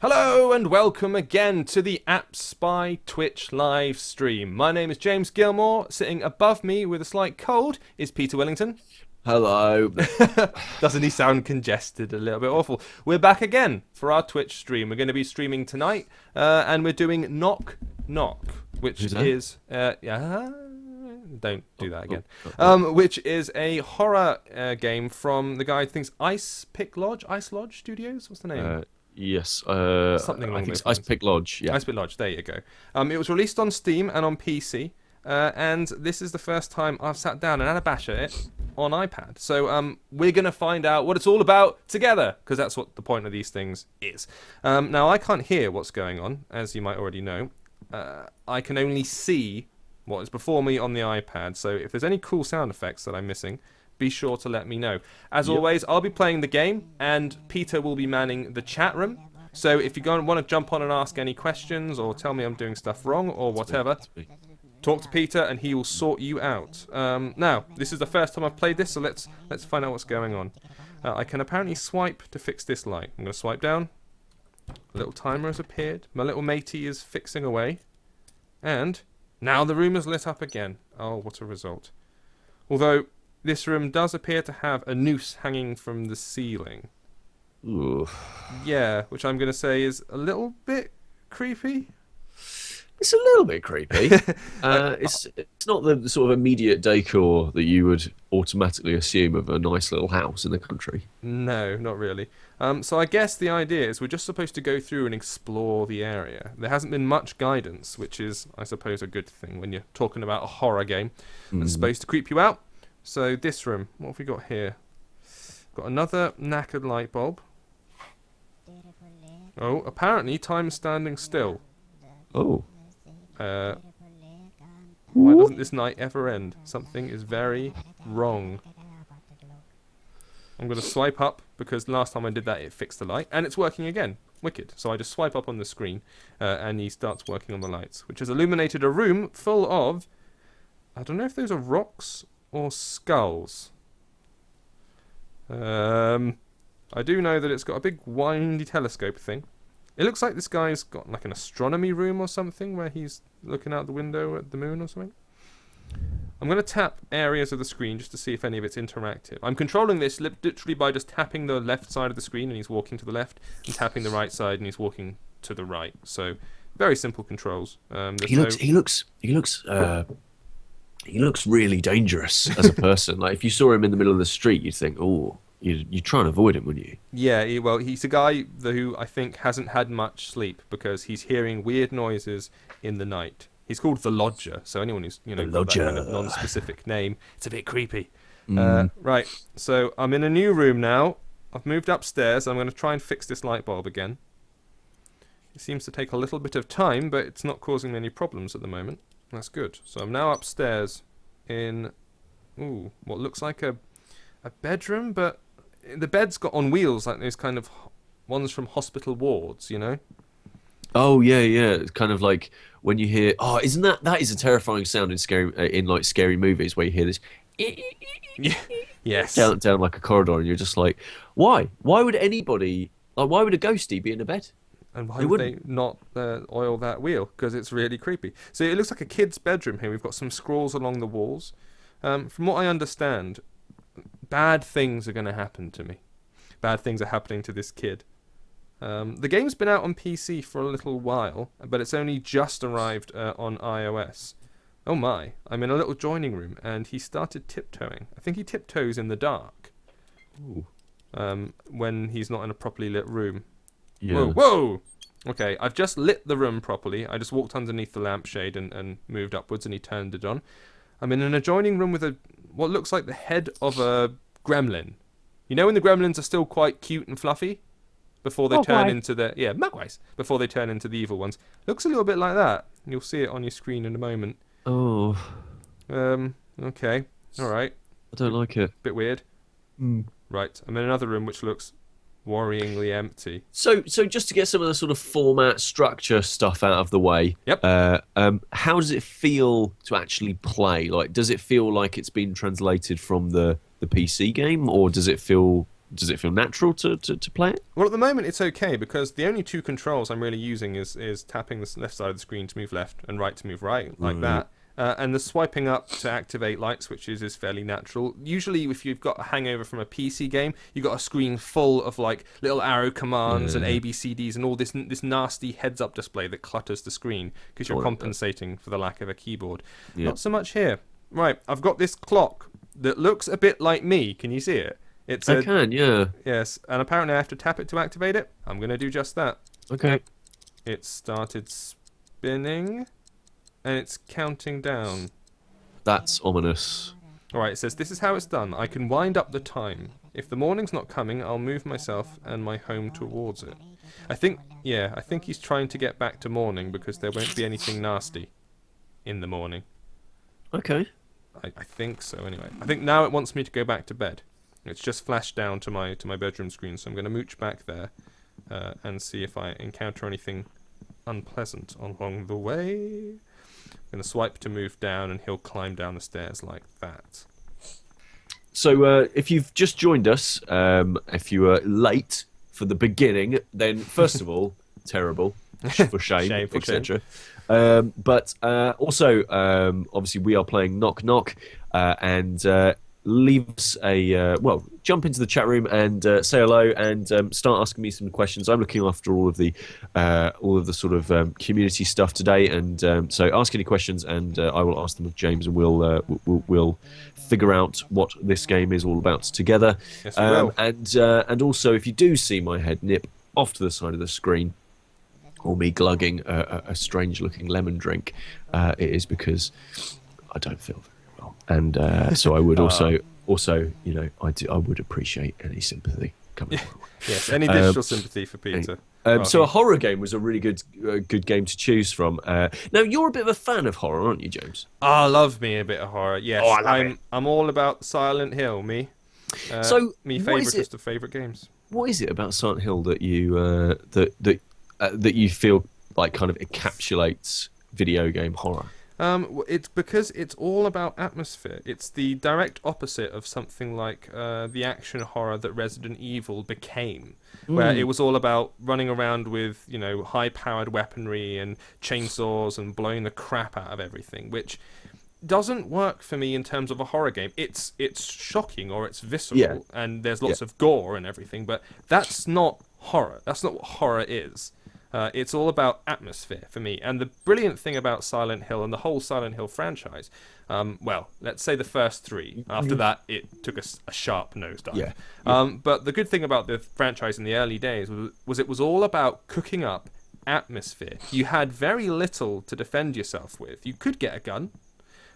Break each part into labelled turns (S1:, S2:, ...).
S1: Hello and welcome again to the App Spy Twitch live stream. My name is James Gilmore. Sitting above me with a slight cold is Peter Wellington.
S2: Hello.
S1: Doesn't he sound congested? A little bit awful. We're back again for our Twitch stream. We're going to be streaming tonight, and we're doing Knock Knock, which is don't do that again. Which is a horror game from the guy who thinks Ice Lodge Studios. What's the name?
S2: Yes.
S1: Something along
S2: I think
S1: those
S2: it's Ice Pick Lodge. Yeah.
S1: Ice Pick Lodge. There you go. It was released on Steam and on PC, and this is the first time I've sat down and had a bash at it on iPad. So we're going to find out what it's all about together, because that's what the point of these things is. Now, I can't hear what's going on, as you might already know. I can only see what is before me on the iPad. So if there's any cool sound effects that I'm missing, be sure to let me know. As always, I'll be playing the game, and Peter will be manning the chat room. So if you want to jump on and ask any questions, or tell me I'm doing stuff wrong, or whatever, talk to Peter, and he will sort you out. Now, this is the first time I've played this, so let's find out what's going on. I can apparently swipe to fix this light. I'm going to swipe down. A little timer has appeared. My little matey is fixing away. And now the room is lit up again. Oh, what a result. Although this room does appear to have a noose hanging from the ceiling.
S2: Ooh.
S1: Yeah, which I'm going to say is a little bit creepy.
S2: It's a little bit creepy. It's not the sort of immediate decor that you would automatically assume of a nice little house in the country.
S1: No, not really. So I guess the idea is we're just supposed to go through and explore the area. There hasn't been much guidance, which is, I suppose, a good thing when you're talking about a horror game that's supposed to creep you out. So this room, what have we got here? Got another knackered light bulb. Oh, apparently time's standing still.
S2: Oh.
S1: Why doesn't this night ever end? Something is very wrong. I'm going to swipe up, because last time I did that it fixed the light, and it's working again. Wicked. So I just swipe up on the screen, and he starts working on the lights, which has illuminated a room full of, I don't know if those are rocks or skulls. I do know that it's got a big windy telescope thing. It looks like this guy's got like an astronomy room or something where he's looking out the window at the moon or something. I'm going to tap areas of the screen just to see if any of it's interactive. I'm controlling this literally by just tapping the left side of the screen and he's walking to the left, and tapping the right side and he's walking to the right. So very simple controls.
S2: He looks really dangerous as a person. Like if you saw him in the middle of the street, you'd think, oh, you'd try and avoid him, wouldn't you? Yeah,
S1: he's a guy who I think hasn't had much sleep, because he's hearing weird noises in the night. He's called the Lodger, so anyone who's got that kind of non-specific name, it's a bit creepy. Right, so I'm in a new room now. I've moved upstairs. I'm going to try and fix this light bulb again. It seems to take a little bit of time, but it's not causing me any problems at the moment. That's good. So I'm now upstairs in what looks like a bedroom, but the bed's got on wheels, like those kind of ones from hospital wards, you know?
S2: Oh yeah. It's kind of like when you hear, isn't that is a terrifying sound in scary movies where you hear this
S1: yes
S2: down like a corridor, and you're just like, why would anybody, like, why would a ghostie be in a bed?
S1: And why would they not oil that wheel? Because it's really creepy. So it looks like a kid's bedroom here. We've got some scrawls along the walls. From what I understand, bad things are going to happen to me. Bad things are happening to this kid. The game's been out on PC for a little while, but it's only just arrived on iOS. Oh my, I'm in a little joining room, and he started tiptoeing. I think he tiptoes in the dark.
S2: Ooh.
S1: When he's not in a properly lit room.
S2: Yeah.
S1: Whoa! Okay, I've just lit the room properly. I just walked underneath the lampshade and moved upwards, and he turned it on. I'm in an adjoining room with what looks like the head of a gremlin. You know when the gremlins are still quite cute and fluffy? Before they turn into Mogwais. Before they turn into the evil ones. Looks a little bit like that. You'll see it on your screen in a moment.
S2: Oh.
S1: Okay. Alright.
S2: I don't like it.
S1: Bit weird. Right. I'm in another room which looks worryingly empty.
S2: So just to get some of the sort of format, structure stuff out of the way.
S1: Yep.
S2: How does it feel to actually play? Like, does it feel like it's been translated from the PC game, or does it feel does it feel natural to play it?
S1: Well, at the moment it's okay because the only two controls I'm really using is tapping the left side of the screen to move left and right to move right, like that. And the swiping up to activate light switches is fairly natural. Usually, if you've got a hangover from a PC game, you've got a screen full of like little arrow commands and ABCDs and all this nasty heads-up display that clutters the screen because you're compensating for the lack of a keyboard. Not so much here. Right, I've got this clock that looks a bit like me. Can you see it?
S2: I can, yeah.
S1: Yes, and apparently I have to tap it to activate it. I'm going to do just that.
S2: Okay.
S1: It started spinning. And it's counting down.
S2: That's ominous.
S1: Alright, it says, this is how it's done. I can wind up the time. If the morning's not coming, I'll move myself and my home towards it. I think he's trying to get back to morning because there won't be anything nasty in the morning.
S2: Okay.
S1: I think so, anyway. I think now it wants me to go back to bed. It's just flashed down to my bedroom screen, so I'm going to mooch back there and see if I encounter anything unpleasant along the way. I'm going to swipe to move down, and he'll climb down the stairs like that.
S2: So if you've just joined us, if you were late for the beginning, then first of all, terrible, for shame, etc. But also, obviously, we are playing Knock Knock, and leave us a jump into the chat room and say hello and start asking me some questions. I'm looking after all of the sort of community stuff today, and so ask any questions and I will ask them of James, and we'll figure out what this game is all about together.
S1: Yes, we will.
S2: And also, if you do see my head nip off to the side of the screen, or me glugging a strange looking lemon drink, it is because I don't feel very well, and so I would also, I would appreciate any sympathy coming my way.
S1: Yes, any digital sympathy for Peter.
S2: So a horror game was a really good game to choose from. Now you're a bit of a fan of horror, aren't you, James?
S1: I love me a bit of horror. Yes,
S2: I love it.
S1: I'm all about Silent Hill. Me.
S2: So
S1: me
S2: what is
S1: favoritist of favorite games.
S2: What is it about Silent Hill that you that you feel like kind of encapsulates video game horror?
S1: It's because it's all about atmosphere. It's the direct opposite of something like the action horror that Resident Evil became, where it was all about running around with, high-powered weaponry and chainsaws and blowing the crap out of everything, which doesn't work for me in terms of a horror game. It's shocking or it's visceral and there's lots of gore and everything, but that's not horror. That's not what horror is. It's all about atmosphere for me. And the brilliant thing about Silent Hill and the whole Silent Hill franchise, let's say the first three. After that, it took a sharp nosedive. But the good thing about the franchise in the early days was it was all about cooking up atmosphere. You had very little to defend yourself with. You could get a gun,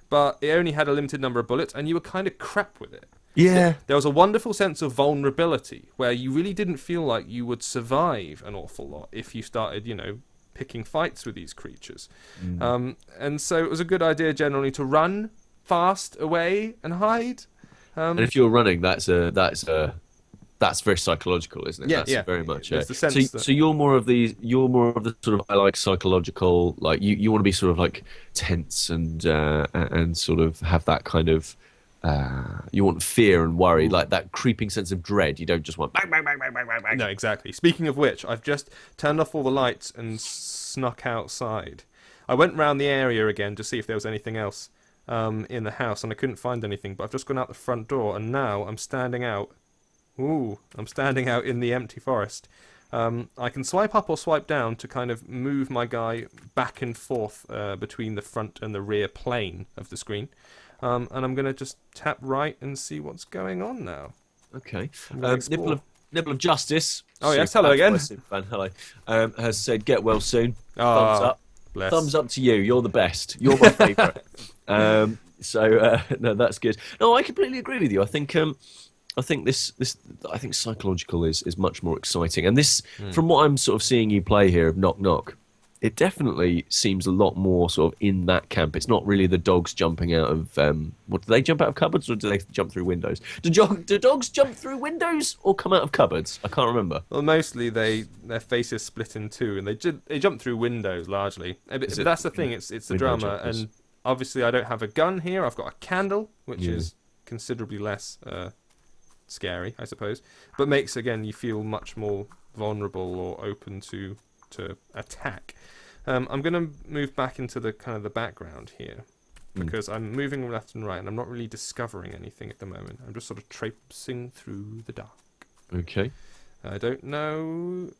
S1: but it only had a limited number of bullets, and you were kind of crap with it.
S2: Yeah.
S1: There was a wonderful sense of vulnerability where you really didn't feel like you would survive an awful lot if you started, picking fights with these creatures. And so it was a good idea generally to run fast away and hide.
S2: And if you're running, that's very psychological, isn't it? That's very much.
S1: It's the sense
S2: so you're more of the sort of, I like psychological, like you want to be sort of like tense and sort of have that kind of. You want fear and worry, like that creeping sense of dread. You don't just want bang, bang, bang, bang, bang, bang, bang.
S1: No, exactly. Speaking of which, I've just turned off all the lights and snuck outside. I went round the area again to see if there was anything else in the house, and I couldn't find anything, but I've just gone out the front door, and now I'm standing out. I'm standing out in the empty forest. I can swipe up or swipe down to kind of move my guy back and forth between the front and the rear plane of the screen. And I'm going to just tap right and see what's going on now.
S2: Okay. Nibble of Justice.
S1: Oh, yes. Hello again.
S2: Fan, hello. Has said, get well soon.
S1: Oh,
S2: thumbs up.
S1: Bless.
S2: Thumbs up to you. You're the best. You're my favourite. No, that's good. No, I completely agree with you. I think psychological is much more exciting. And this, from what I'm sort of seeing you play here of Knock Knock, it definitely seems a lot more sort of in that camp. It's not really the dogs jumping out of... do they jump out of cupboards or do they jump through windows? Do dogs jump through windows or come out of cupboards? I can't remember.
S1: Well, mostly their faces split in two, and they jump through windows largely. But that's the thing. It's the drama, jumpers. And obviously I don't have a gun here. I've got a candle, which is considerably less scary, I suppose, but makes again you feel much more vulnerable or open to attack. I'm going to move back into the kind of the background here because I'm moving left and right and I'm not really discovering anything at the moment. I'm just sort of traipsing through the dark.
S2: Okay.
S1: I don't know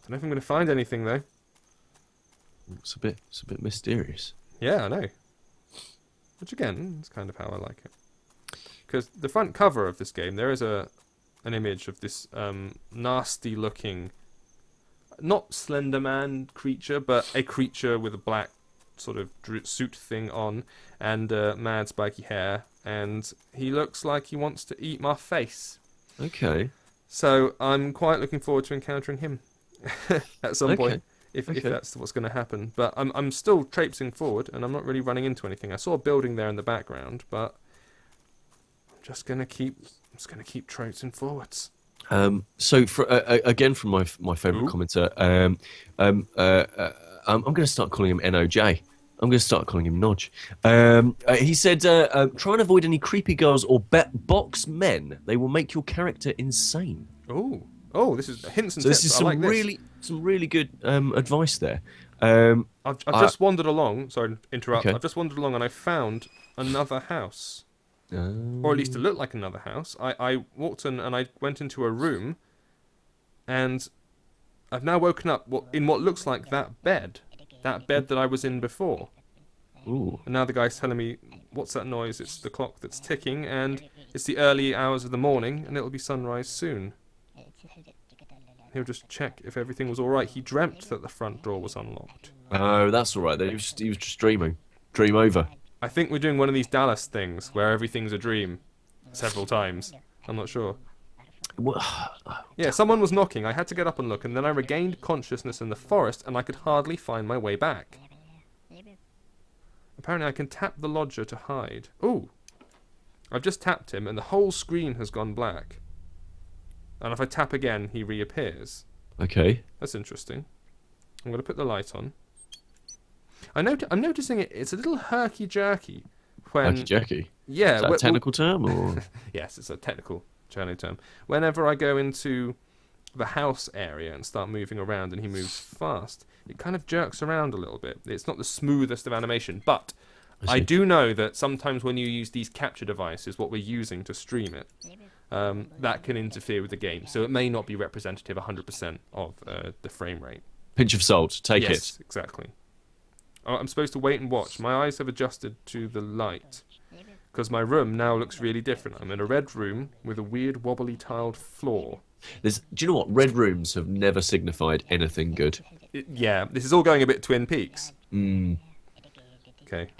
S1: if I'm going to find anything though.
S2: It's a bit mysterious.
S1: Yeah, I know. Which again, is kind of how I like it. Because the front cover of this game, there is an image of this nasty-looking, not Slender Man creature, but a creature with a black sort of suit thing on and mad spiky hair, and he looks like he wants to eat my face.
S2: Okay.
S1: So I'm quite looking forward to encountering him at some point. If that's what's going to happen. But I'm still traipsing forward, and I'm not really running into anything. I saw a building there in the background, but I'm just going to keep traipsing forwards.
S2: So again, from my favourite commenter, I'm going to start calling him NOJ. I'm going to start calling him Nodge. He said, try and avoid any creepy girls or box men. They will make your character insane.
S1: Oh, this is hints and
S2: so
S1: tips.
S2: This is some really good advice there.
S1: I've just wandered along. Sorry to interrupt.
S2: Okay.
S1: I've just wandered along and I found another house. Or at least it looked like another house. I walked in and I went into a room and I've now woken up in what looks like that bed that I was in before.
S2: Ooh.
S1: And now the guy's telling me, what's that noise? It's the clock that's ticking and it's the early hours of the morning and it'll be sunrise soon. He'll just check if everything was alright. He dreamt that the front door was unlocked.
S2: Oh, that's alright. He was just dreaming. Dream over.
S1: I think we're doing one of these Dallas things where everything's a dream several times. I'm not sure. Yeah, someone was knocking. I had to get up and look, and then I regained consciousness in the forest, and I could hardly find my way back. Apparently I can tap the lodger to hide. Ooh. I've just tapped him, and the whole screen has gone black. And if I tap again, he reappears.
S2: Okay.
S1: That's interesting. I'm going to put the light on. I'm noticing it's a little herky-jerky.
S2: Herky-jerky?
S1: Yeah.
S2: Is that a technical term? Or?
S1: Yes, it's a technical term. Whenever I go into the house area and start moving around and he moves fast, it kind of jerks around a little bit. It's not the smoothest of animation, but I do know that sometimes when you use these capture devices, what we're using to stream it, that can interfere with the game. So it may not be representative 100% of the frame rate.
S2: Pinch of salt. Take it.
S1: Yes, exactly. I'm supposed to wait and watch. My eyes have adjusted to the light because my room now looks really different. I'm in a red room with a weird wobbly tiled floor.
S2: Do you know what? Red rooms have never signified anything good.
S1: Yeah, this is all going a bit Twin Peaks. Okay.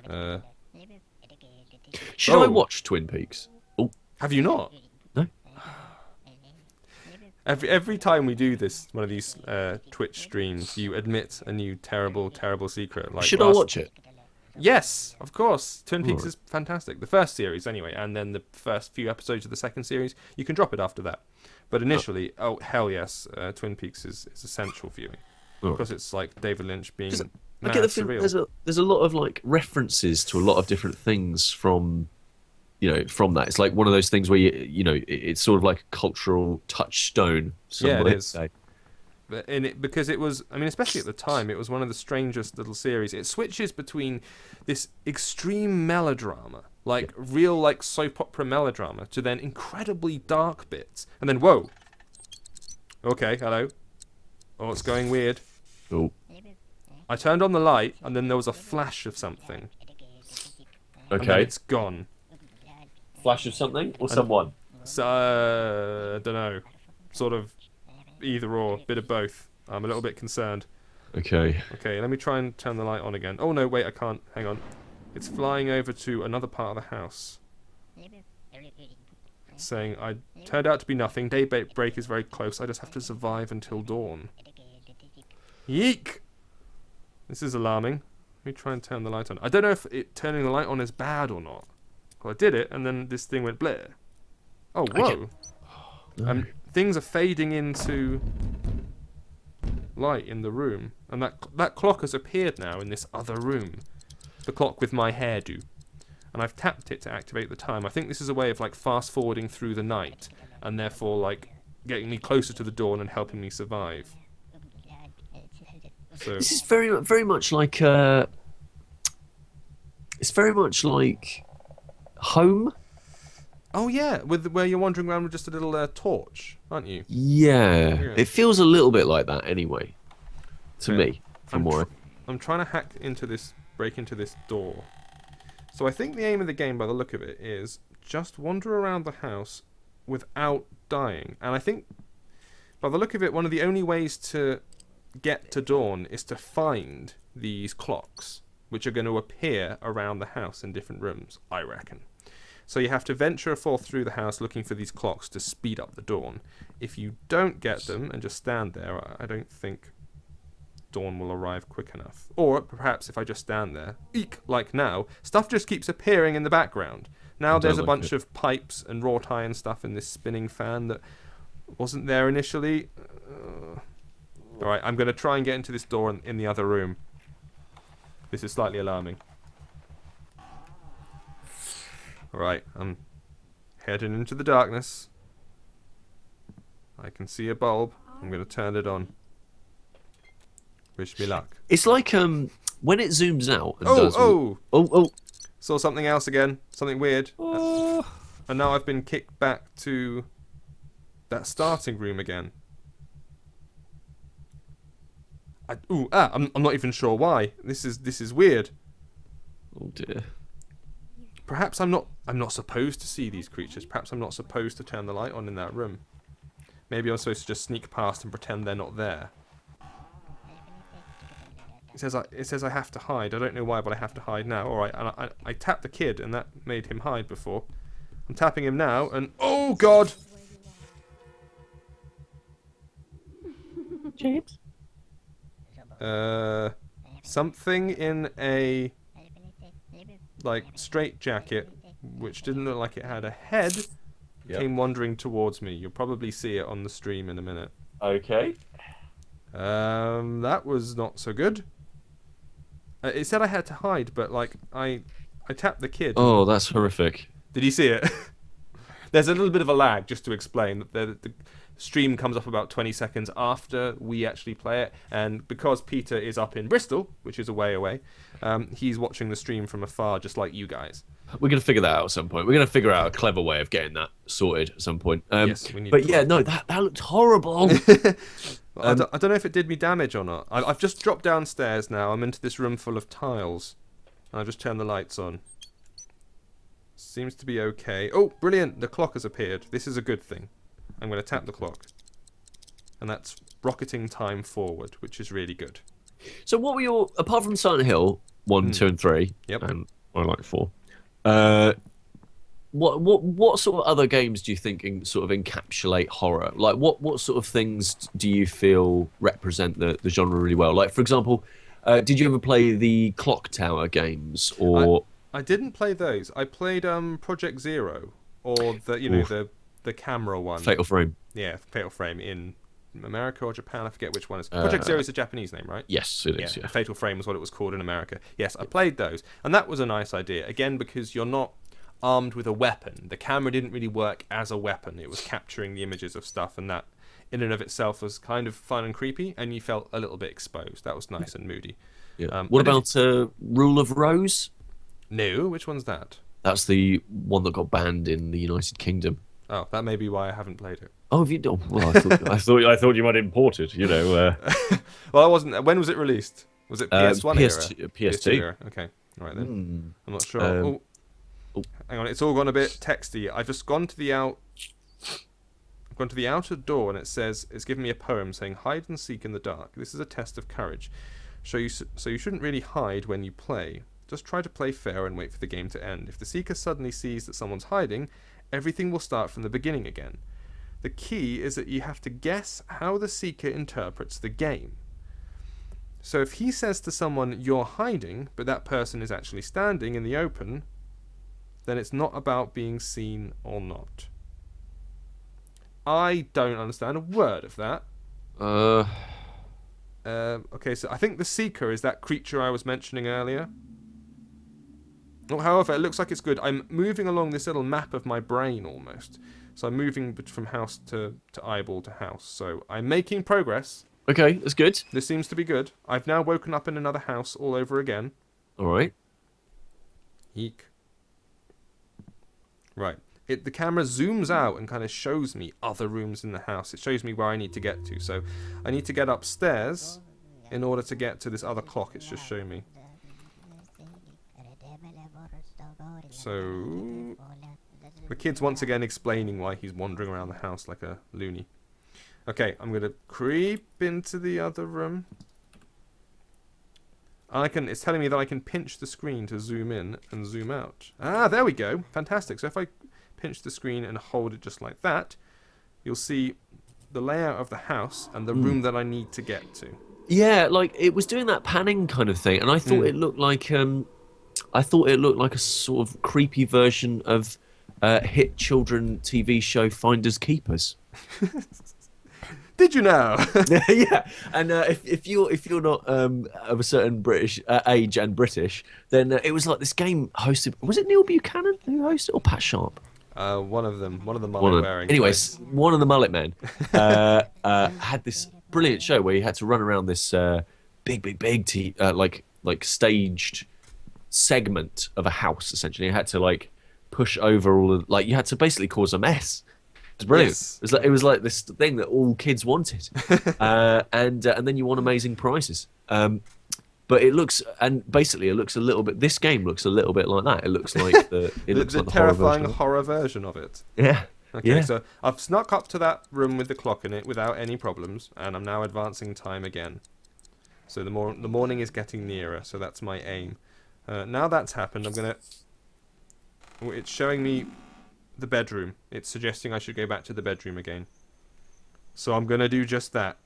S2: Should I watch Twin Peaks? Oh,
S1: have you not?
S2: No.
S1: Every time we do one of these Twitch streams, you admit a new terrible secret. Like
S2: should I watch it?
S1: Yes, of course. Twin Peaks is fantastic. The first series, anyway, and then the first few episodes of the second series. You can drop it after that. But initially, oh hell yes, Twin Peaks is essential viewing because it's like David Lynch being
S2: I get the feeling there's a lot of like references to a lot of different things from that. It's like one of those things where it's sort of like a cultural touchstone.
S1: Yeah, it is. Because it was, I mean, especially at the time, it was one of the strangest little series. It switches between this extreme melodrama, like real like soap opera melodrama, to then incredibly dark bits, and then whoa. Okay, hello. Oh, it's going weird.
S2: Oh.
S1: I turned on the light, and then there was a flash of something.
S2: Okay.
S1: And then it's gone.
S2: Flash of something or someone?
S1: So, I don't know. Sort of either or, bit of both. I'm a little bit concerned.
S2: Okay.
S1: Okay, let me try and turn the light on again. Oh no, wait, I can't. Hang on. It's flying over to another part of the house. It's saying, I turned out to be nothing. Daybreak is very close. I just have to survive until dawn. Yeek! This is alarming. Let me try and turn the light on. I don't know if turning the light on is bad or not. Well, I did it, and then this thing went blare. Oh, whoa.
S2: No.
S1: Things are fading into light in the room. And that clock has appeared now in this other room. The clock with my hairdo. And I've tapped it to activate the time. I think this is a way of like fast forwarding through the night and therefore like getting me closer to the dawn and helping me survive. So
S2: This is very much like it's very much like Home.
S1: oh yeah, where you're wandering around with just a little torch, aren't you?
S2: Yeah,
S1: Yeah.
S2: it feels a little bit like that anyway. To
S1: Okay.
S2: me, from what
S1: I'm trying to break into this door. So I think the aim of the game, by the look of it, is just wander around the house without dying. And I think, by the look of it, one of the only ways to get to dawn is to find these clocks, which are going to appear around the house in different rooms, I reckon. So you have to venture forth through the house looking for these clocks to speed up the dawn. If you don't get them and just stand there, I don't think dawn will arrive quick enough. Or perhaps if I just stand there, like now, stuff just keeps appearing in the background. Now there's a bunch of pipes and wrought iron stuff in this spinning fan that wasn't there initially. Alright, I'm going to try and get into this door in the other room. This is slightly alarming. Alright, I'm heading into the darkness. I can see a bulb. I'm going to turn it on. Wish me luck.
S2: it's like when it zooms out and
S1: Oh,
S2: does.
S1: oh! Saw something else again. Something weird. And now I've been kicked back to that starting room again. I'm not even sure why. This is weird.
S2: Oh dear.
S1: Perhaps I'm not supposed to see these creatures. Perhaps I'm not supposed to turn the light on in that room. Maybe I'm supposed to just sneak past and pretend they're not there. It says I have to hide. I don't know why, but I have to hide now. All right, and I tapped the kid, and that made him hide before. I'm tapping him now, and oh god!
S3: James?
S1: Something in a like straight jacket, which didn't look like it had a head, came wandering towards me. You'll probably see it on the stream in a minute.
S2: Okay.
S1: That was not so good. It said I had to hide, but like I tapped the kid.
S2: Oh, that's horrific.
S1: Did you see it? There's a little bit of a lag, just to explain. The stream comes up about 20 seconds after we actually play it, and because Peter is up in Bristol, which is a way away, he's watching the stream from afar, just like you guys.
S2: We're going to figure that out at some point. We're going to figure out a clever way of getting that sorted at some point.
S1: Yes, we need
S2: but
S1: to
S2: yeah, no, that looked horrible.
S1: I don't know if it did me damage or not. I've just dropped downstairs now. I'm into this room full of tiles. And I've just turned the lights on. Seems to be okay. Oh, brilliant. The clock has appeared. This is a good thing. I'm going to tap the clock. And that's rocketing time forward, which is really good.
S2: So what were your, apart from Silent Hill 1, 2 and 3,
S1: Yep.
S2: and I like 4, what sort of other games do you think sort of encapsulate horror? Like what sort of things do you feel represent the genre really well? Like for example, did you ever play the Clock Tower games or?
S1: I didn't play those. I played Project Zero, or the camera one.
S2: Fatal Frame.
S1: Yeah, Fatal Frame in America or Japan. I forget which one is. Project Zero is a Japanese name, right?
S2: Yes, it is. Yeah.
S1: Fatal Frame is what it was called in America. Yes, I played those, and that was a nice idea. Again, because you're not armed with a weapon. The camera didn't really work as a weapon. It was capturing the images of stuff, and that in and of itself was kind of fun and creepy, and you felt a little bit exposed. That was nice and moody.
S2: Yeah. What about Rule of Rose?
S1: No, which one's that?
S2: That's the one that got banned in the United Kingdom.
S1: Oh, that may be why I haven't played it.
S2: Oh, have you? Oh, well, I thought you might import it. You know.
S1: Well, I wasn't. When was it released? Was it PS1 era?
S2: PS2.
S1: Era. Okay, all right then. I'm not sure. Hang on, it's all gone a bit texty. I've just gone to the I've gone to the outer door, and it says it's given me a poem saying hide and seek in the dark. This is a test of courage. So you shouldn't really hide when you play. Just try to play fair and wait for the game to end. If the seeker suddenly sees that someone's hiding, everything will start from the beginning again. The key is that you have to guess how the seeker interprets the game. So if he says to someone, you're hiding, but that person is actually standing in the open, then it's not about being seen or not. I don't understand a word of that. Okay, so I think the seeker is that creature I was mentioning earlier. However, it looks like it's good. I'm moving along this little map of my brain almost. So I'm moving from house to eyeball to house. So I'm making progress.
S2: Okay, that's good.
S1: This seems to be good. I've now woken up in another house all over again.
S2: All right.
S1: Eek. Right. The camera zooms out and kind of shows me other rooms in the house. It shows me where I need to get to. So I need to get upstairs in order to get to this other clock it's just showing me. So the kid's once again explaining why he's wandering around the house like a loony. Okay, I'm going to creep into the other room. It's telling me that I can pinch the screen to zoom in and zoom out. Ah, there we go. Fantastic. So if I pinch the screen and hold it just like that, you'll see the layout of the house and the room that I need to get to.
S2: Yeah, like it was doing that panning kind of thing, and I thought it looked like a sort of creepy version of hit children TV show Finders Keepers.
S1: Did you know?
S2: Yeah, and if you're not of a certain British age and British, then it was like this game hosted. Was it Neil Buchanan who hosted, or Pat Sharp?
S1: One of the mullet wearing.
S2: Anyways, one of the mullet men had this brilliant show where you had to run around this big like staged segment of a house. Essentially, you had to like push over all of, like you had to basically cause a mess. It was brilliant.
S1: Yes.
S2: It was like this thing that all kids wanted, and then you won amazing prizes. But it looks a little bit. This game looks a little bit like that. It looks like the
S1: terrifying horror version of it.
S2: Yeah.
S1: Okay,
S2: yeah.
S1: So I've snuck up to that room with the clock in it without any problems, and I'm now advancing time again. So the morning is getting nearer. So that's my aim. Now that's happened, it's showing me the bedroom. It's suggesting I should go back to the bedroom again. So I'm going to do just that.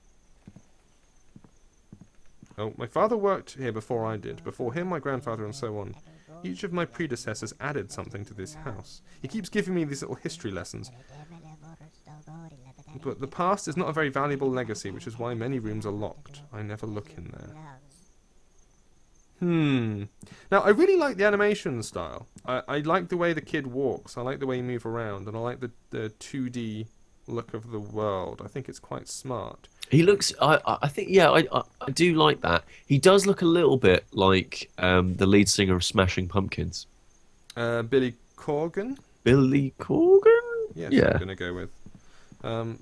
S1: Oh, my father worked here before I did. Before him, my grandfather, and so on. Each of my predecessors added something to this house. He keeps giving me these little history lessons. But the past is not a very valuable legacy, which is why many rooms are locked. I never look in there. Now, I really like the animation style. I like the way the kid walks. I like the way he moves around. And I like the 2D look of the world. I think it's quite smart.
S2: He looks... I think, yeah, I do like that. He does look a little bit like the lead singer of Smashing Pumpkins.
S1: Billy Corgan?
S2: Billy Corgan?
S1: Yes,
S2: yeah.
S1: I'm going to go with.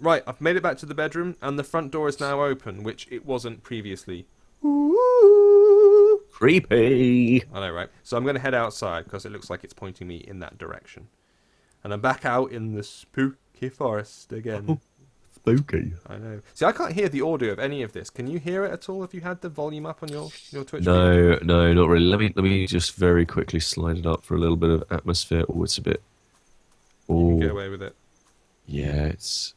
S1: Right, I've made it back to the bedroom, and the front door is now open, which it wasn't previously.
S2: Creepy.
S1: I know, right? So I'm going to head outside because it looks like it's pointing me in that direction. And I'm back out in the spooky forest again.
S2: Spooky.
S1: I know. See, I can't hear the audio of any of this. Can you hear it at all? Have you had the volume up on your Twitch?
S2: No, not really. Let me just very quickly slide it up for a little bit of atmosphere. Oh, it's a bit...
S1: You can get away with it.
S2: Yeah, it's...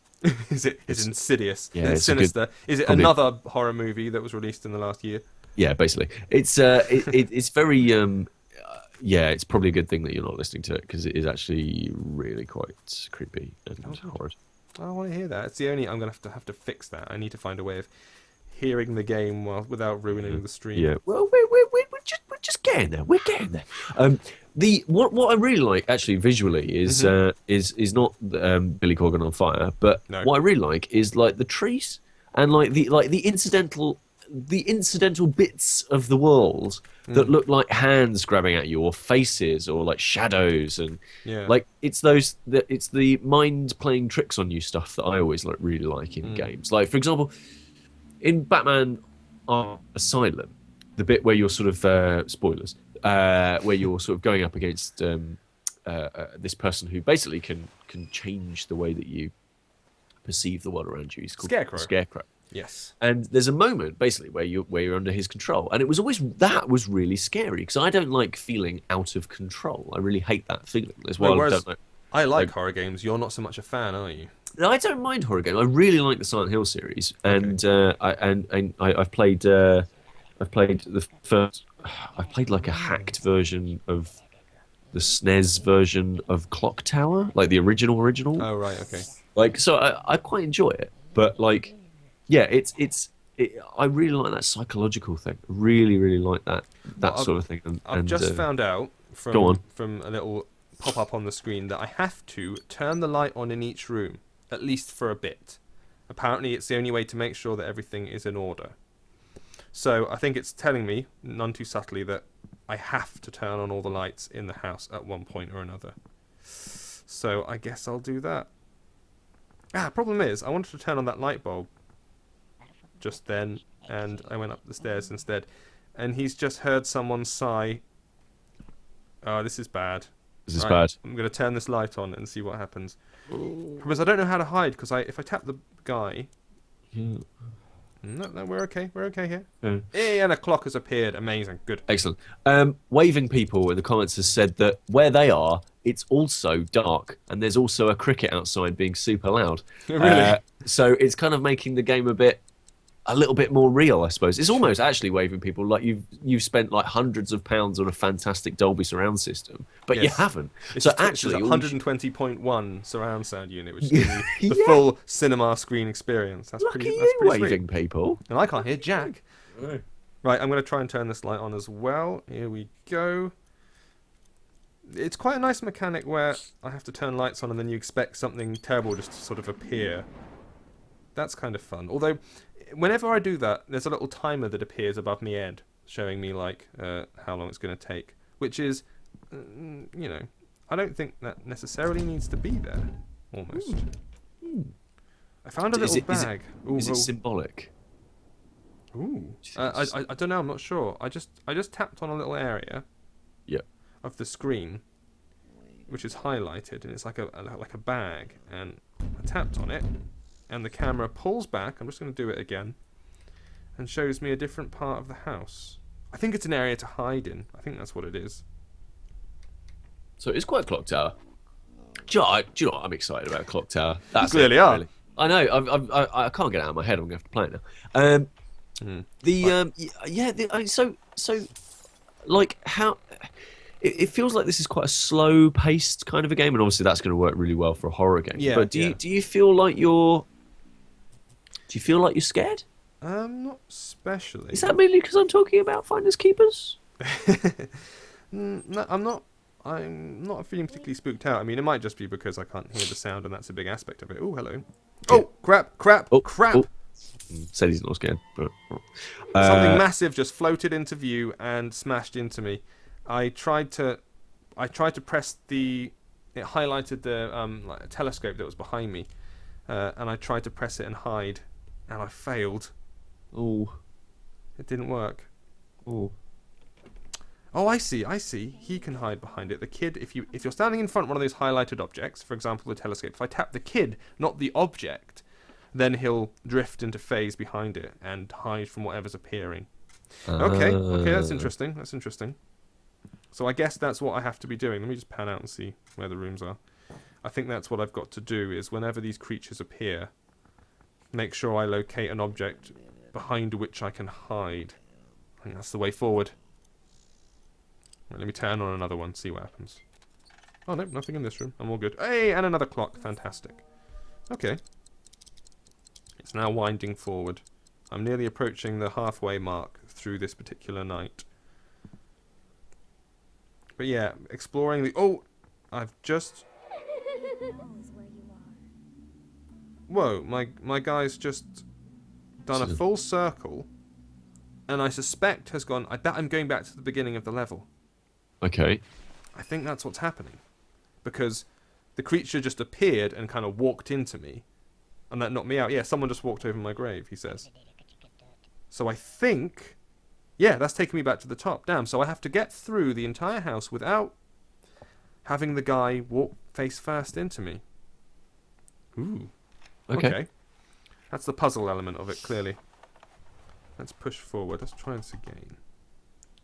S1: Is it insidious?
S2: Yeah,
S1: is it
S2: it's
S1: sinister?
S2: good,
S1: is it another horror movie that was released in the last year?
S2: Yeah, basically. It's it's very yeah, it's probably a good thing that you're not listening to it because it is actually really quite creepy and horrid.
S1: I want to hear that. It's the only I'm going to have to fix that. I need to find a way of hearing the game without ruining the stream.
S2: Yeah. Well, we're just getting there. We're getting there. What I really like actually visually is not Billy Corgan on fire, but what I really like is like the trees and like the incidental bits of the world that look like hands grabbing at you or faces or like shadows and like it's the mind playing tricks on you stuff that I always really like in games. Like for example, in Batman Asylum, the bit where you're sort of spoilers, where you're sort of going up against this person who basically can change the way that you perceive the world around you. He's called Scarecrow.
S1: Yes.
S2: And there's a moment basically where you're under his control, and it was always was really scary because I don't like feeling out of control. I really hate that feeling. As well,
S1: I like horror games. You're not so much a fan, are you?
S2: No, I don't mind horror games. I really like the Silent Hill series, and I've played the first. I played like a hacked version of the SNES version of Clock Tower, like the original.
S1: Oh right, okay.
S2: Like so, I quite enjoy it, but like. Yeah, I really like that psychological thing. Really like that sort of thing.
S1: I've just found out from a little pop up on the screen that I have to turn the light on in each room, at least for a bit. Apparently, it's the only way to make sure that everything is in order. So I think it's telling me, none too subtly, that I have to turn on all the lights in the house at one point or another. So I guess I'll do that. Problem is, I wanted to turn on that light bulb just then, and I went up the stairs instead. And he's just heard someone sigh. Oh, this is bad.
S2: This is bad.
S1: I'm going to turn this light on and see what happens. Because I don't know how to hide, because if I tap the guy...
S2: Yeah.
S1: No, we're okay. We're okay here.
S2: Yeah.
S1: Hey, and a clock has appeared. Amazing. Good.
S2: Excellent. Waving People in the comments has said that where they are, it's also dark, and there's also a cricket outside being super loud.
S1: Really?
S2: So it's kind of making the game a little bit more real, I suppose. It's almost actually, Waving People, like you've spent like hundreds of pounds on a fantastic Dolby surround system, but you haven't.
S1: It's
S2: so
S1: just,
S2: actually,
S1: it's 120.1 surround sound unit, which gives you the full cinema screen experience. That's
S2: look
S1: pretty.
S2: at
S1: That's
S2: you,
S1: pretty
S2: Waving
S1: sweet.
S2: People.
S1: And I can't hear Jack.
S2: Right.
S1: Right, I'm going to try and turn this light on as well. Here we go. It's quite a nice mechanic where I have to turn lights on and then you expect something terrible just to sort of appear. That's kind of fun. Although, whenever I do that, there's a little timer that appears above my head, showing me like how long it's going to take. Which is, I don't think that necessarily needs to be there. Almost. I found a little bag.
S2: Is it symbolic?
S1: Ooh. I don't know. I'm not sure. I just tapped on a little area.
S2: Yeah.
S1: Of the screen, which is highlighted, and it's like a bag, and I tapped on it, and the camera pulls back. I'm just going to do it again, and shows me a different part of the house. I think it's an area to hide in. I think that's what it is.
S2: So it's quite a clock tower. Do you know what? I'm excited about a clock tower. That's
S1: You clearly are.
S2: Really. I know. I can't get it out of my head. I'm going to have to play it now. So like how. It feels like this is quite a slow-paced kind of a game, and obviously that's going to work really well for a horror game.
S1: Yeah,
S2: but do you feel like you're scared?
S1: Not especially.
S2: Is that mainly because I'm talking about finders keepers?
S1: No, I'm not. I'm not feeling particularly spooked out. I mean, it might just be because I can't hear the sound, and that's a big aspect of it. Oh, hello. Oh, crap!
S2: Oh. Said he's not scared. But,
S1: something massive just floated into view and smashed into me. I tried to press it highlighted the like a telescope that was behind me, and I tried to press it and hide, and I failed.
S2: Oh,
S1: it didn't work.
S2: Oh,
S1: I see. He can hide behind it. The kid, if you're standing in front of one of those highlighted objects, for example, the telescope, if I tap the kid, not the object, then he'll drift into phase behind it and hide from whatever's appearing. Okay, that's interesting. So I guess that's what I have to be doing. Let me just pan out and see where the rooms are. I think that's what I've got to do, is whenever these creatures appear, make sure I locate an object behind which I can hide. I think that's the way forward. Right, let me turn on another one, see what happens. Oh, no, nothing in this room. I'm all good. Hey, and another clock. Fantastic. Okay. It's now winding forward. I'm nearly approaching the halfway mark through this particular night. But yeah, exploring the... Oh! I've just... Whoa, my guy's just done a full circle, and I suspect has gone... I bet I'm going back to the beginning of the level.
S2: Okay.
S1: I think that's what's happening. Because the creature just appeared and kind of walked into me, and that knocked me out. Yeah, someone just walked over my grave, he says. So I think... Yeah, that's taking me back to the top. Damn, so I have to get through the entire house without having the guy walk face first into me. Ooh. Okay. That's the puzzle element of it, clearly. Let's push forward. Let's try this again.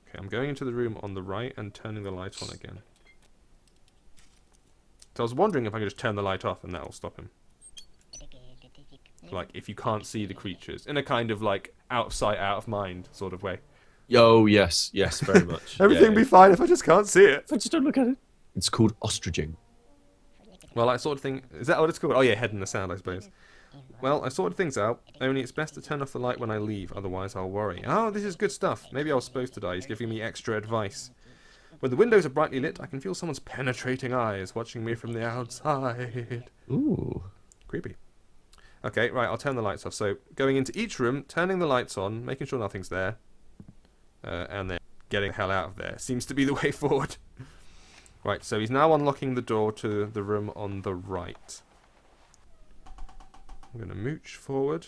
S1: Okay, I'm going into the room on the right and turning the light on again. So I was wondering if I could just turn the light off and that'll stop him. Like, if you can't see the creatures. In a kind of, like, out of sight, out of mind sort of way.
S2: Oh, yes, very much.
S1: Everything will be fine if I just can't see it.
S2: If I just don't look at it. It's called ostriching.
S1: Well, I sorted thing. Is that what it's called? Oh yeah, head in the sand, I suppose. Well, I sorted things out. Only it's best to turn off the light when I leave, otherwise I'll worry. Oh, this is good stuff. Maybe I was supposed to die. He's giving me extra advice. When the windows are brightly lit, I can feel someone's penetrating eyes watching me from the outside.
S2: Ooh.
S1: Creepy. Okay, right, I'll turn the lights off. So, going into each room, turning the lights on, making sure nothing's there, and then getting the hell out of there seems to be the way forward. Right, so he's now unlocking the door to the room on the right. I'm going to mooch forward,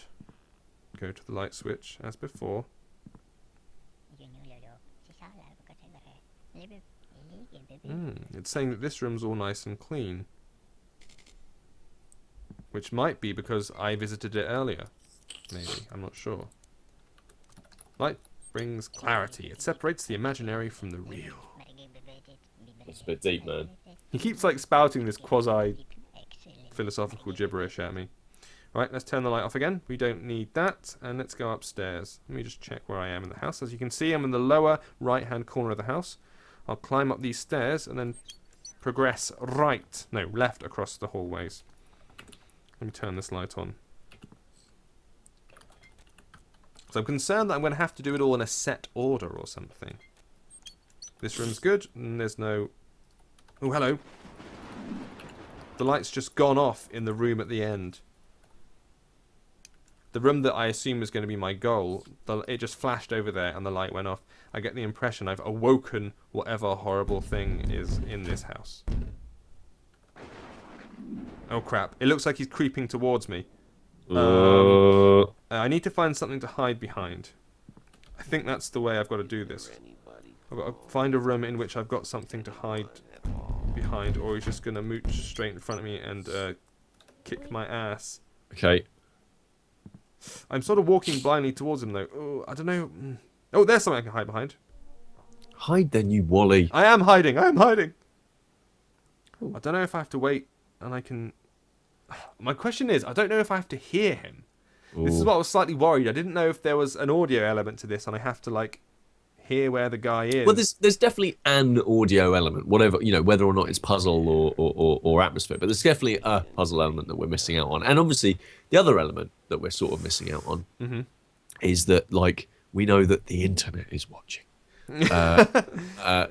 S1: go to the light switch, as before. It's saying that this room's all nice and clean. Which might be because I visited it earlier. Maybe, I'm not sure. Light brings clarity. It separates the imaginary from the real.
S2: It's a bit deep, man.
S1: He keeps like spouting this quasi-philosophical gibberish at me. Right, let's turn the light off again. We don't need that. And let's go upstairs. Let me just check where I am in the house. As you can see, I'm in the lower right-hand corner of the house. I'll climb up these stairs and then progress left across the hallways. Let me turn this light on. So I'm concerned that I'm going to have to do it all in a set order or something. This room's good, and there's no... Oh, hello. The light's just gone off in the room at the end. The room that I assume is going to be my goal, it just flashed over there and the light went off. I get the impression I've awoken whatever horrible thing is in this house. Oh crap, it looks like he's creeping towards me. I need to find something to hide behind. I think that's the way I've got to do this. I've got to find a room in which I've got something to hide behind, or he's just going to mooch straight in front of me and kick my ass.
S2: Okay.
S1: I'm sort of walking blindly towards him, though. Oh, I don't know. Oh, there's something I can hide behind.
S2: Hide then, you Wally.
S1: I am hiding. I am hiding. Ooh. I don't know if I have to wait and I can... My question is, I don't know if I have to hear him. Ooh. This is what I was slightly worried. I didn't know if there was an audio element to this and I have to, like, hear where the guy is.
S2: Well, there's definitely an audio element, whatever, you know, whether or not it's puzzle or atmosphere, but there's definitely a puzzle element that we're missing out on. And obviously, the other element that we're sort of missing out on is that, like, we know that the internet is watching.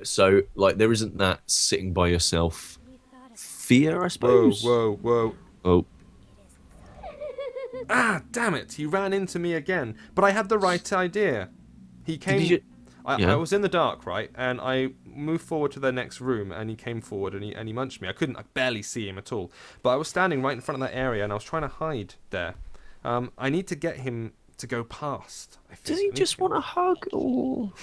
S2: So, like, there isn't that sitting by yourself fear, I suppose.
S1: Whoa.
S2: Oh.
S1: Ah, damn it. He ran into me again. But I had the right idea. He came... I was in the dark, right? And I moved forward to the next room, and he came forward, and he munched me. I barely see him at all. But I was standing right in front of that area, and I was trying to hide there. I need to get him to go past.
S2: Does he just want a hug? Or...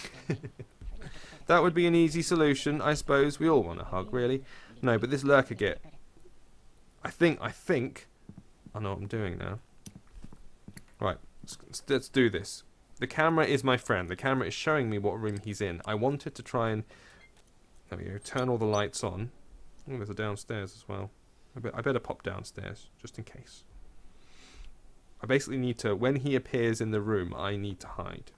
S1: That would be an easy solution, I suppose. We all want a hug, really. No, but this lurker git. I think I know what I'm doing now. Right, let's do this. The camera is my friend. The camera is showing me what room he's in. I wanted to try and... There we go. Turn all the lights on. Oh, there's a downstairs as well. I better pop downstairs, just in case. I basically need to... When he appears in the room, I need to hide.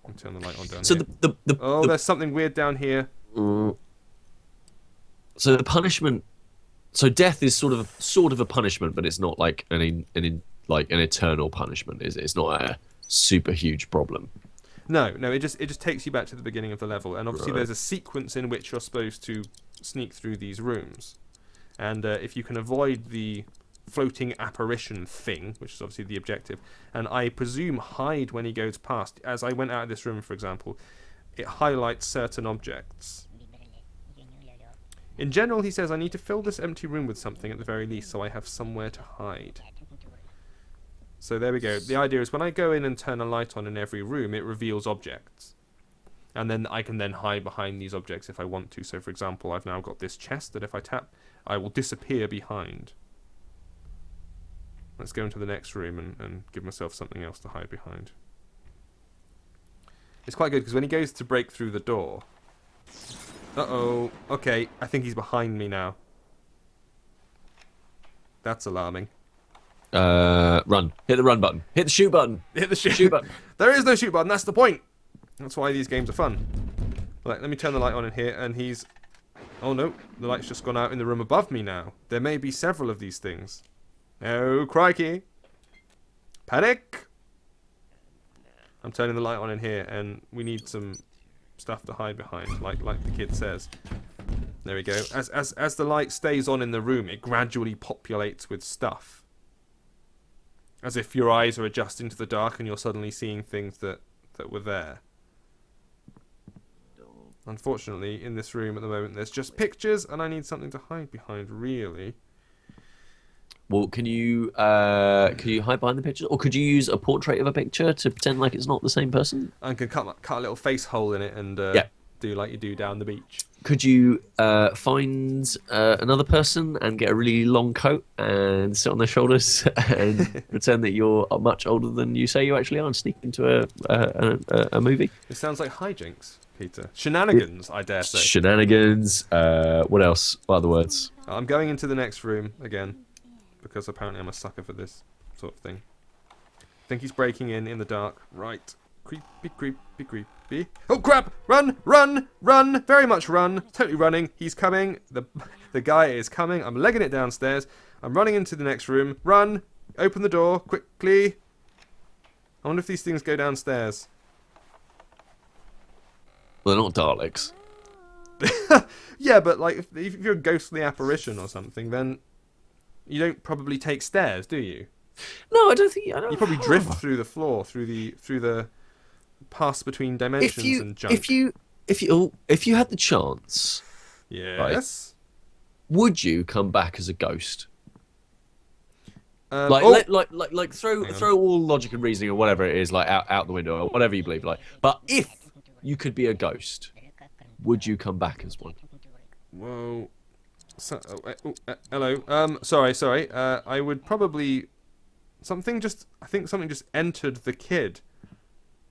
S1: I'll turn the light on down here. There's something weird down here.
S2: So the punishment... So death is sort of a punishment, but it's not like an eternal punishment, is it? It's not a super huge problem.
S1: No, it just takes you back to the beginning of the level, and obviously there's a sequence in which you're supposed to sneak through these rooms, and if you can avoid the floating apparition thing, which is obviously the objective, and I presume hide when he goes past. As I went out of this room, for example, it highlights certain objects. In general, he says, I need to fill this empty room with something at the very least, so I have somewhere to hide. So there we go. The idea is when I go in and turn a light on in every room, it reveals objects. And then I can then hide behind these objects if I want to. So for example, I've now got this chest that if I tap, I will disappear behind. Let's go into the next room and give myself something else to hide behind. It's quite good because when he goes to break through the door... Uh-oh. Okay, I think he's behind me now. That's alarming.
S2: Run. Hit the run button. Hit the shoot button.
S1: Hit the shoot button. There is no shoot button. That's the point. That's why these games are fun. Right, let me turn the light on in here, and he's... Oh no, the light's just gone out in the room above me now. There may be several of these things. Oh, crikey. Panic! I'm turning the light on in here, and we need some stuff to hide behind, like the kid says. There we go. As the light stays on in the room, it gradually populates with stuff. As if your eyes are adjusting to the dark and you're suddenly seeing things that were there. Unfortunately, in this room at the moment, there's just pictures, and I need something to hide behind, really.
S2: Well, can you hide behind the picture, or could you use a portrait of a picture to pretend like it's not the same person?
S1: I can cut a little face hole in it and do like you do down the beach.
S2: Could you find another person and get a really long coat and sit on their shoulders and pretend that you're much older than you say you actually are, and sneak into a movie?
S1: It sounds like hijinks, Peter. Shenanigans, I dare say.
S2: Shenanigans. What else? What other words?
S1: I'm going into the next room again, because apparently I'm a sucker for this sort of thing. I think he's breaking in the dark. Right. Creepy, creepy, creepy. Oh, crap! Run, run, run! Very much run. Totally running. He's coming. The guy is coming. I'm legging it downstairs. I'm running into the next room. Run! Open the door, quickly. I wonder if these things go downstairs.
S2: Well, they're not Daleks.
S1: Yeah, but like if you're a ghostly apparition or something, then you don't probably take stairs, do you?
S2: No, I don't think.
S1: You probably drift through the floor, through the pass between dimensions and junk.
S2: If you had the chance,
S1: yes,
S2: would you come back as a ghost? Throw all logic and reasoning or whatever it is out the window or whatever you believe. But if you could be a ghost, would you come back as one?
S1: Whoa. Hello. Sorry. I would probably something just entered the kid,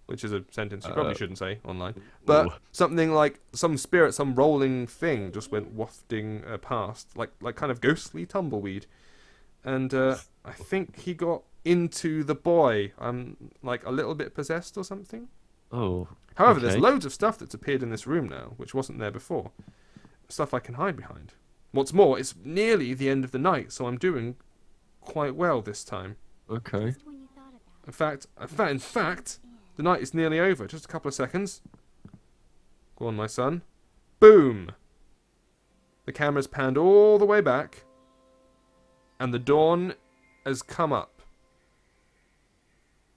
S1: which is a sentence you probably shouldn't say online. But something like some spirit, some rolling thing just went wafting past, like kind of ghostly tumbleweed, and I think he got into the boy. Like a little bit possessed or something.
S2: Oh.
S1: However,
S2: okay.
S1: There's loads of stuff that's appeared in this room now, which wasn't there before. Stuff I can hide behind. What's more, it's nearly the end of the night, so I'm doing quite well this time.
S2: Okay.
S1: In fact, the night is nearly over. Just a couple of seconds. Go on, my son. Boom! The camera's panned all the way back, and the dawn has come up.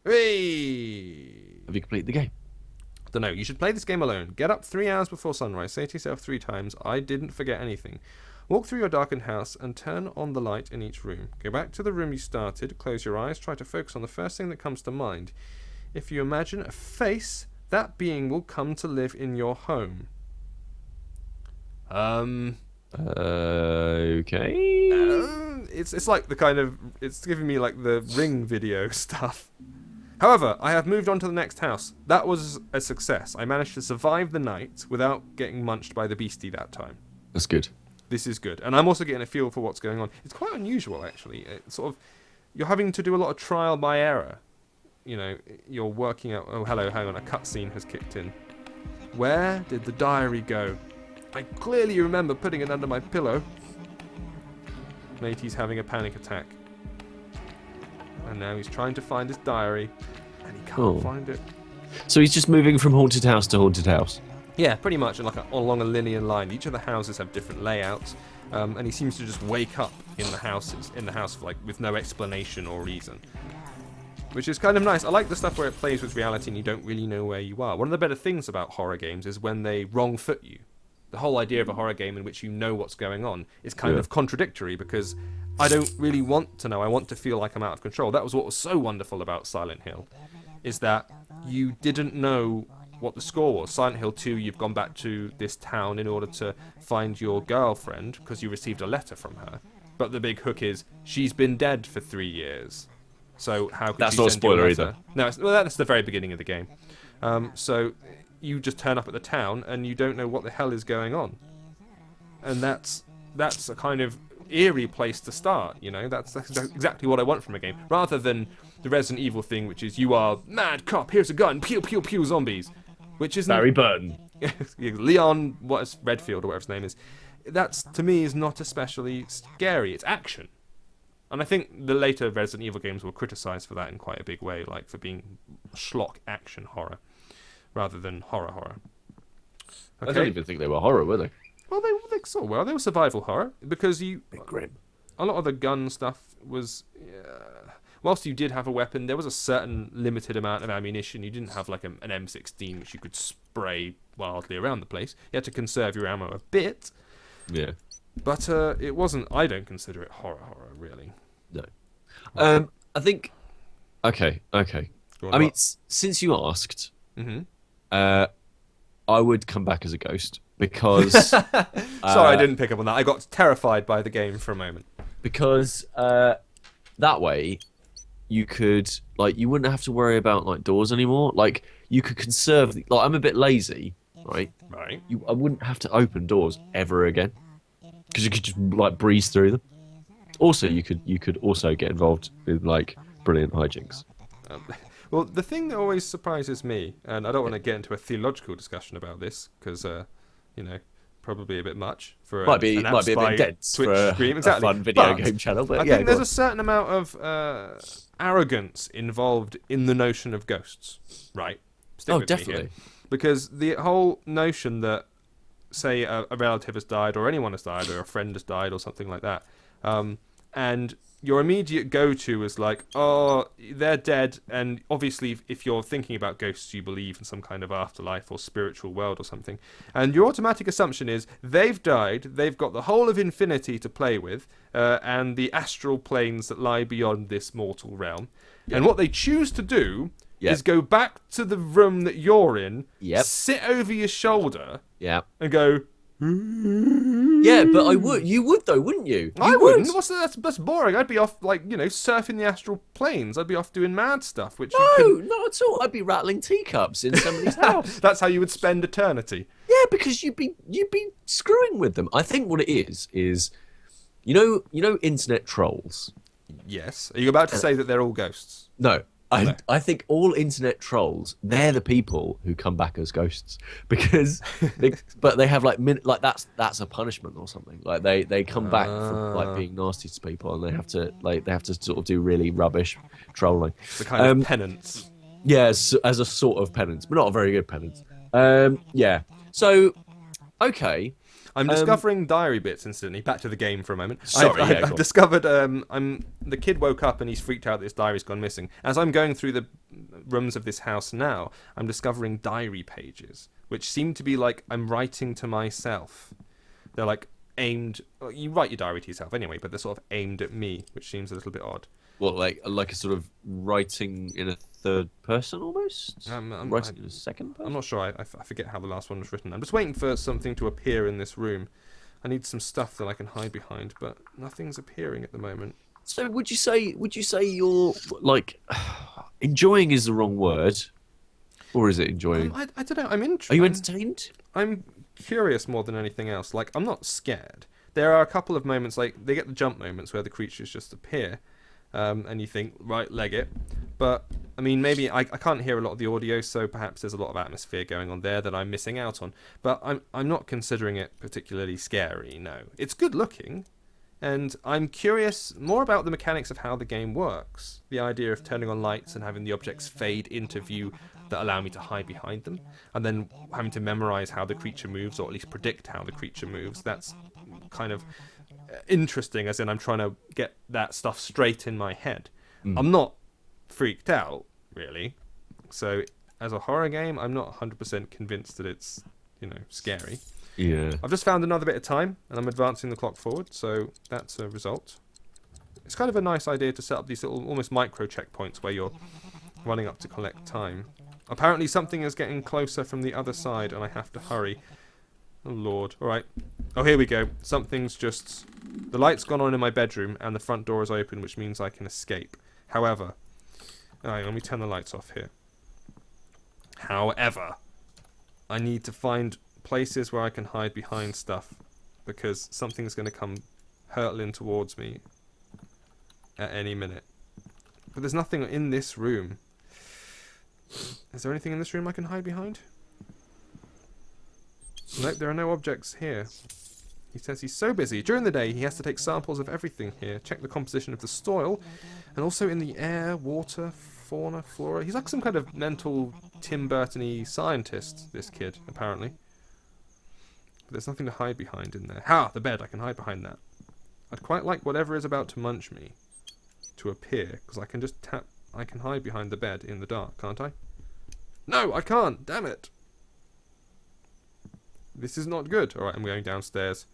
S1: Hey!
S2: Have you completed the game?
S1: Don't know. You should play this game alone. Get up 3 hours before sunrise. Say to yourself 3 times, I didn't forget anything. Walk through your darkened house and turn on the light in each room. Go back to the room you started. Close your eyes. Try to focus on the first thing that comes to mind. If you imagine a face, that being will come to live in your home.
S2: Okay.
S1: It's like the kind of... It's giving me like the Ring video stuff. However, I have moved on to the next house. That was a success. I managed to survive the night without getting munched by the beastie that time.
S2: That's good.
S1: This is good. And I'm also getting a feel for what's going on. It's quite unusual, actually. It's sort of... You're having to do a lot of trial by error. You know, you're working out... Oh, hello, hang on. A cutscene has kicked in. Where did the diary go? I clearly remember putting it under my pillow. Matey's having a panic attack. And now he's trying to find his diary, and he can't find it.
S2: So he's just moving from haunted house to haunted house?
S1: Yeah, pretty much, along a linear line. Each of the houses have different layouts, and he seems to just wake up in the house with no explanation or reason. Which is kind of nice. I like the stuff where it plays with reality and you don't really know where you are. One of the better things about horror games is when they wrong foot you. The whole idea of a horror game in which you know what's going on is kind of contradictory, because I don't really want to know. I want to feel like I'm out of control. That was what was so wonderful about Silent Hill, is that you didn't know what the score was. Silent Hill 2, you've gone back to this town in order to find your girlfriend because you received a letter from her. But the big hook is, she's been dead for 3 years. So how could
S2: That's
S1: you
S2: not a
S1: send you a
S2: spoiler
S1: letter?
S2: either.
S1: No, that's the very beginning of the game. So you just turn up at the town and you don't know what the hell is going on. And that's a kind of eerie place to start, you know? That's exactly what I want from a game. Rather than the Resident Evil thing, which is, you are mad cop, here's a gun, pew, pew, pew, zombies. Which isn't...
S2: Barry Burton.
S1: Leon, Redfield, or whatever his name is. That's, to me, is not especially scary. It's action. And I think the later Resident Evil games were criticised for that in quite a big way, like for being schlock action horror, rather than horror.
S2: I don't even think they were horror, were they?
S1: Well, they sort of were. They were survival horror because
S2: Bit grim.
S1: a lot of the gun stuff was. Whilst you did have a weapon, there was a certain limited amount of ammunition. You didn't have like an M16 which you could spray wildly around the place. You had to conserve your ammo a bit.
S2: Yeah.
S1: But it wasn't. I don't consider it horror, really.
S2: No. I think. Okay. I mean, since you asked, I would come back as a ghost because.
S1: Sorry, I didn't pick up on that. I got terrified by the game for a moment.
S2: Because that way, you could you wouldn't have to worry about like doors anymore. Like you could conserve. Like I'm a bit lazy, right?
S1: Right.
S2: I wouldn't have to open doors ever again because you could just like breeze through them. Also, you could also get involved with like brilliant hijinks.
S1: Well, the thing that always surprises me, and I don't want to get into a theological discussion about this because probably a bit much for
S2: might be a bit dense
S1: Twitch
S2: for a
S1: stream. Exactly.
S2: fun video game channel. But
S1: I think there's a certain amount of arrogance involved in the notion of ghosts, right? Stick with me
S2: definitely.
S1: here. Because the whole notion that, say, a relative has died, or anyone has died, or a friend has died, or something like that, and your immediate go-to is like, oh, they're dead, and obviously if you're thinking about ghosts, you believe in some kind of afterlife or spiritual world or something, and your automatic assumption is they've died, they've got the whole of infinity to play with, and the astral planes that lie beyond this mortal realm, and what they choose to do is go back to the room that you're in, sit over your shoulder, and go...
S2: Yeah, but you would though, wouldn't you?
S1: I wouldn't. That's boring. I'd be off, surfing the astral planes. I'd be off doing mad stuff, which
S2: not at all. I'd be rattling teacups in somebody's house.
S1: That's how you would spend eternity.
S2: Yeah, because you'd be screwing with them. I think what it is you know internet trolls.
S1: Yes. Are you about to say that they're all ghosts?
S2: No. I think all internet trolls, they're the people who come back as ghosts because they have that's a punishment or something. Like they come back from being nasty to people and they have to sort of do really rubbish trolling.
S1: It's a kind of penance.
S2: Yeah, as a sort of penance, but not a very good penance. Yeah. So, okay.
S1: I'm discovering diary bits instantly. Back to the game for a moment.
S2: Sorry,
S1: I've discovered. The kid woke up and he's freaked out that his diary's gone missing. As I'm going through the rooms of this house now, I'm discovering diary pages, which seem to be like I'm writing to myself. They're like aimed. Well, you write your diary to yourself anyway, but they're sort of aimed at me, which seems a little bit odd.
S2: What, like a sort of writing in a third person almost? Writing in a second person?
S1: I'm not sure. I forget how the last one was written. I'm just waiting for something to appear in this room. I need some stuff that I can hide behind, but nothing's appearing at the moment.
S2: So would you say you're like enjoying is the wrong word, or is it enjoying?
S1: I don't know. I'm interested.
S2: Are you entertained?
S1: I'm curious more than anything else. Like I'm not scared. There are a couple of moments, like they get the jump moments where the creatures just appear. And you think, right, leg it. But, I mean, maybe I can't hear a lot of the audio, so perhaps there's a lot of atmosphere going on there that I'm missing out on. But I'm not considering it particularly scary, no. It's good looking, and I'm curious more about the mechanics of how the game works. The idea of turning on lights and having the objects fade into view that allow me to hide behind them, and then having to memorize how the creature moves, or at least predict how the creature moves. That's kind of interesting, as in I'm trying to get that stuff straight in my head. I'm not freaked out, really. So, as a horror game, I'm not 100% convinced that it's, scary.
S2: Yeah.
S1: I've just found another bit of time, and I'm advancing the clock forward, so that's a result. It's kind of a nice idea to set up these little, almost micro checkpoints where you're running up to collect time. Apparently something is getting closer from the other side, and I have to hurry. Oh, Lord. Alright. Oh, here we go. Something's just... The light's gone on in my bedroom, and the front door is open, which means I can escape. However... Alright, let me turn the lights off here. However... I need to find places where I can hide behind stuff, because something's going to come hurtling towards me at any minute. But there's nothing in this room. Is there anything in this room I can hide behind? Nope, there are no objects here. He says he's so busy. During the day, he has to take samples of everything here, check the composition of the soil, and also in the air, water, fauna, flora. He's like some kind of mental Tim Burton-y scientist, this kid, apparently. But there's nothing to hide behind in there. Ha! The bed. I can hide behind that. I'd quite like whatever is about to munch me to appear, because I can just tap. I can hide behind the bed in the dark, can't I? No, I can't. Damn it. This is not good. All right, I'm going downstairs.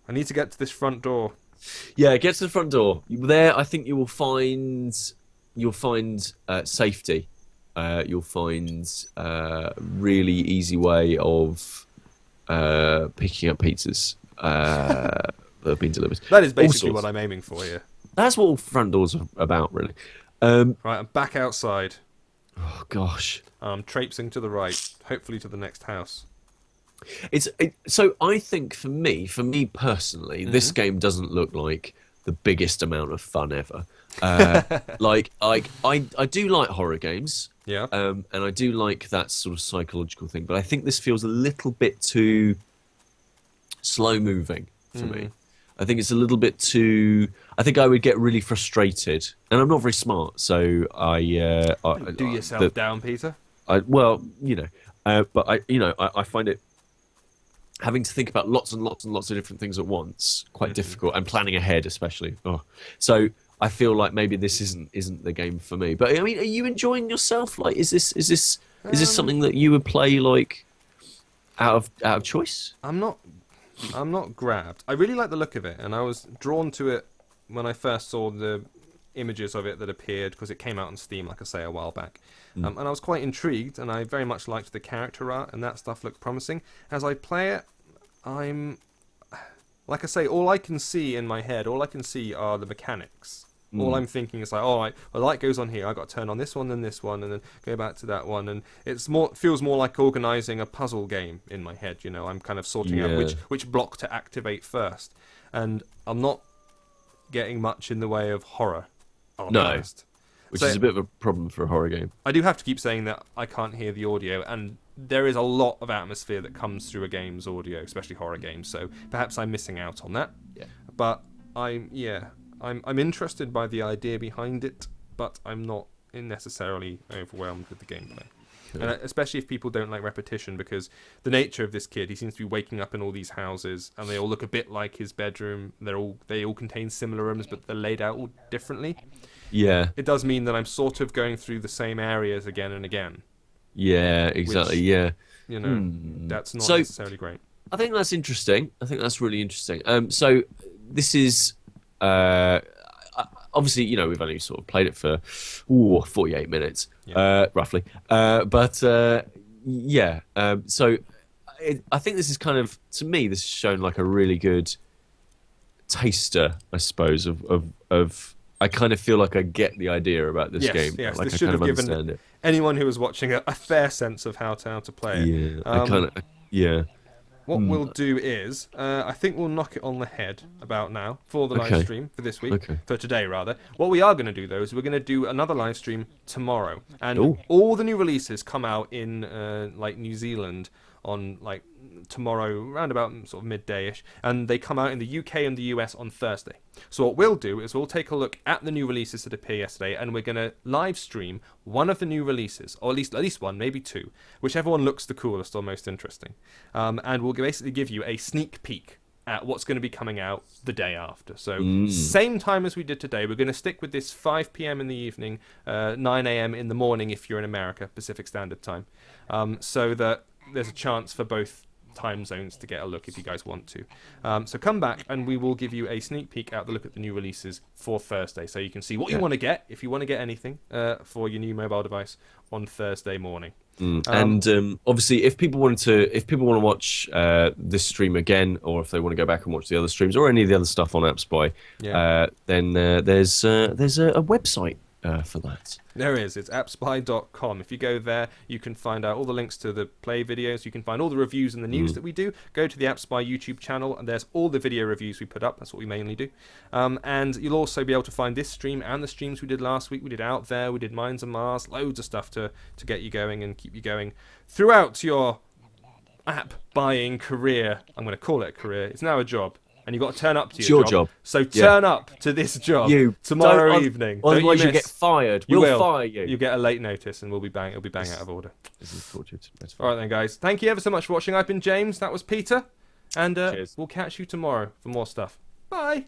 S1: I need to get to this front door.
S2: Yeah, get to the front door. There, I think you'll find safety. You'll find a really easy way of picking up pizzas that have been delivered.
S1: That is basically what I'm aiming for here.
S2: That's what all front doors are about, really.
S1: Right, I'm back outside.
S2: Oh gosh.
S1: I'm traipsing to the right, hopefully to the next house.
S2: So I think for me personally, this game doesn't look like the biggest amount of fun ever. I do like horror games,
S1: Yeah.
S2: and I do like that sort of psychological thing. But I think this feels a little bit too slow moving for me. I think it's a little bit too. I think I would get really frustrated, and I'm not very smart, so I
S1: Do yourself down, Peter.
S2: But I find it having to think about lots and lots and lots of different things at once quite difficult, and planning ahead especially. So I feel like maybe this isn't the game for me. But I mean, are you enjoying yourself? Like, is this something that you would play like out of choice?
S1: I'm not grabbed. I really like the look of it, and I was drawn to it when I first saw the images of it that appeared, because it came out on Steam, like I say, a while back. And I was quite intrigued, and I very much liked the character art, and that stuff looked promising. As I play it, like I say, all I can see in my head, all I can see are the mechanics. All I'm thinking is like, all right, the light goes on here, I got to turn on this one, then this one, and then go back to that one, and feels more like organising a puzzle game in my head. You know, I'm kind of sorting out which block to activate first, and I'm not getting much in the way of horror. I'll be honest.
S2: Which is a bit of a problem for a horror game.
S1: I do have to keep saying that I can't hear the audio, and there is a lot of atmosphere that comes through a game's audio, especially horror games. So perhaps I'm missing out on that.
S2: Yeah.
S1: But I'm interested by the idea behind it, but I'm not necessarily overwhelmed with the gameplay. Okay. And especially if people don't like repetition, because the nature of this kid, he seems to be waking up in all these houses, and they all look a bit like his bedroom. They all contain similar rooms, but they're laid out all differently.
S2: Yeah.
S1: It does mean that I'm sort of going through the same areas again and again.
S2: Yeah, exactly.
S1: Which, you know, that's not necessarily great.
S2: I think that's interesting. I think that's really interesting. So this is obviously, you know, we've only sort of played it for 48 minutes, roughly. So I think this is kind of, to me, this has shown like a really good taster, I suppose, of I kind of feel like I get the idea about this game.
S1: Yes,
S2: like
S1: this
S2: I
S1: should
S2: kind
S1: have
S2: of
S1: given
S2: understand it.
S1: Anyone who was watching a fair sense of how to play it.
S2: Yeah,
S1: What we'll do is, I think we'll knock it on the head about now for the live stream for this week, for today rather. What we are going to do though is we're going to do another live stream tomorrow, and all the new releases come out in like New Zealand on like tomorrow around about sort of midday-ish, and they come out in the UK and the US on Thursday. So what we'll do is we'll take a look at the new releases that appear yesterday, and we're going to live stream one of the new releases, or at least one, maybe two, whichever one looks the coolest or most interesting, and we'll basically give you a sneak peek at what's going to be coming out the day after. So same time as we did today. We're going to stick with this 5 p.m. in the evening, 9 a.m. in the morning if you're in America, Pacific Standard Time, so that there's a chance for both time zones to get a look if you guys want to. So come back and we will give you a sneak peek at the look at the new releases for Thursday, so you can see what you want to get, if you want to get anything for your new mobile device on Thursday morning.
S2: And obviously, if people want to watch this stream again, or if they want to go back and watch the other streams or any of the other stuff on AppSpy, then there's a website for that.
S1: There is. It's appspy.com. If you go there, you can find out all the links to the play videos. You can find all the reviews and the news that we do. Go to the AppSpy YouTube channel, and there's all the video reviews we put up. That's what we mainly do. And you'll also be able to find this stream and the streams we did last week. We did Out There, we did Minds and Mars, loads of stuff to get you going and keep you going throughout your app buying career. I'm going to call it a career. It's now a job. and you've got to turn up to
S2: It's
S1: your
S2: your job.
S1: So turn up to this job
S2: You
S1: tomorrow
S2: don't-
S1: evening. Don't
S2: Otherwise,
S1: you
S2: you get
S1: miss.
S2: fired.
S1: You
S2: We'll
S1: will.
S2: fire you.
S1: You get a late notice, and it'll be bang out of order.
S2: This is tortured. That's
S1: All right then, guys. Thank you ever so much for watching. I've been James. That was Peter, and
S2: Cheers.
S1: we'll catch you tomorrow for more stuff. Bye.